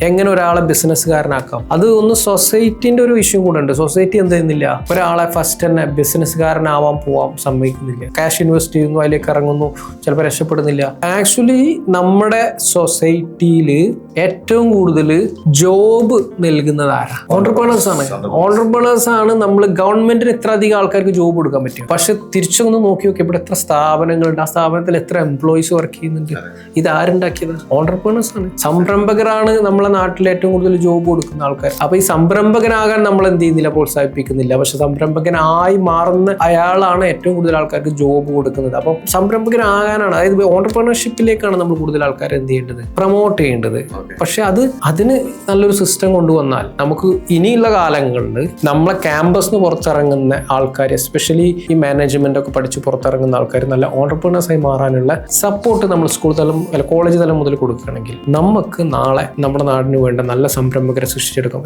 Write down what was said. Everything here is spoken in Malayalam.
എങ്ങനെ ഒരാളെ ബിസിനസ്സുകാരനാക്കാം. അത് ഒന്ന് സൊസൈറ്റിന്റെ ഒരു ഇഷ്യൂ കൂടെ ഉണ്ട്. സൊസൈറ്റി എന്ത് ചെയ്യുന്നില്ല, ഒരാളെ ഫസ്റ്റ് തന്നെ ബിസിനസ്സുകാരനാവാൻ പോവാൻ സമ്മതിക്കുന്നില്ല. ക്യാഷ് ഇൻവെസ്റ്റ് ചെയ്യുന്നു, അതിലേക്ക് ഇറങ്ങുന്നു, ചിലപ്പോൾ രക്ഷപ്പെടുന്നില്ല. ആക്ച്വലി നമ്മുടെ സൊസൈറ്റിയിൽ ഏറ്റവും കൂടുതൽ ജോബ് നൽകുന്നത് ആരാ? ഓൺട്രപ്രണേഴ്സ് ആണ്. ഓൺട്രപ്രണേഴ്സ് ആണ്. നമ്മൾ ഗവൺമെന്റിന് എത്ര അധികം ആൾക്കാർക്ക് ജോബ് കൊടുക്കാൻ പറ്റും. പക്ഷെ തിരിച്ചൊന്ന് നോക്കി നോക്കി ഇവിടെ എത്ര സ്ഥാപനങ്ങളുണ്ട്, ആ സ്ഥാപനത്തിൽ എത്ര എംപ്ലോയീസ് വർക്ക് ചെയ്യുന്നുണ്ട്. ഇത് ആരുണ്ടാക്കിയത്? ഓൺട്രപ്രണേഴ്സ് ആണ്. സംരംഭകരാണ് നമ്മളെ നാട്ടിൽ ഏറ്റവും കൂടുതൽ ജോബ് കൊടുക്കുന്ന ആൾക്കാർ. അപ്പൊ ഈ സംരംഭകനാകാൻ നമ്മൾ എന്ത് ചെയ്യുന്നില്ല, പ്രോത്സാഹിപ്പിക്കുന്നില്ല. പക്ഷെ സംരംഭകനായി മാറുന്ന അയാളാണ് ഏറ്റവും കൂടുതൽ ആൾക്കാർക്ക് ജോബ് കൊടുക്കുന്നത്. അപ്പൊ സംരംഭകനാകാനാണ്, അതായത് ഓൺട്രപ്രണർഷിപ്പിലേക്കാണ് നമ്മൾ കൂടുതൽ ആൾക്കാർ എന്ത് ചെയ്യേണ്ടത്, പ്രൊമോട്ട് ചെയ്യേണ്ടത്. പക്ഷെ അതിന് നല്ലൊരു സിസ്റ്റം കൊണ്ടുവന്നാൽ നമുക്ക് ഇനിയുള്ള കാലങ്ങളിൽ നമ്മളെ ക്യാമ്പസിന് പുറത്തിറങ്ങുന്ന ആൾക്കാർ, എസ്പെഷ്യലി ഈ മാനേജ്മെന്റ് ഒക്കെ പഠിച്ച് പുറത്തിറങ്ങുന്ന ആൾക്കാർ നല്ല ഓൺട്രപ്രണേഴ്സായി മാറാനുള്ള സപ്പോർട്ട് നമ്മൾ സ്കൂൾ തലം അല്ല കോളേജ് തലം മുതൽ കൊടുക്കുകയാണെങ്കിൽ നമുക്ക് നാളെ നമ്മുടെ നാടിന് വേണ്ട നല്ല സംരംഭകരെ സൃഷ്ടിച്ചെടുക്കാൻ പറ്റും.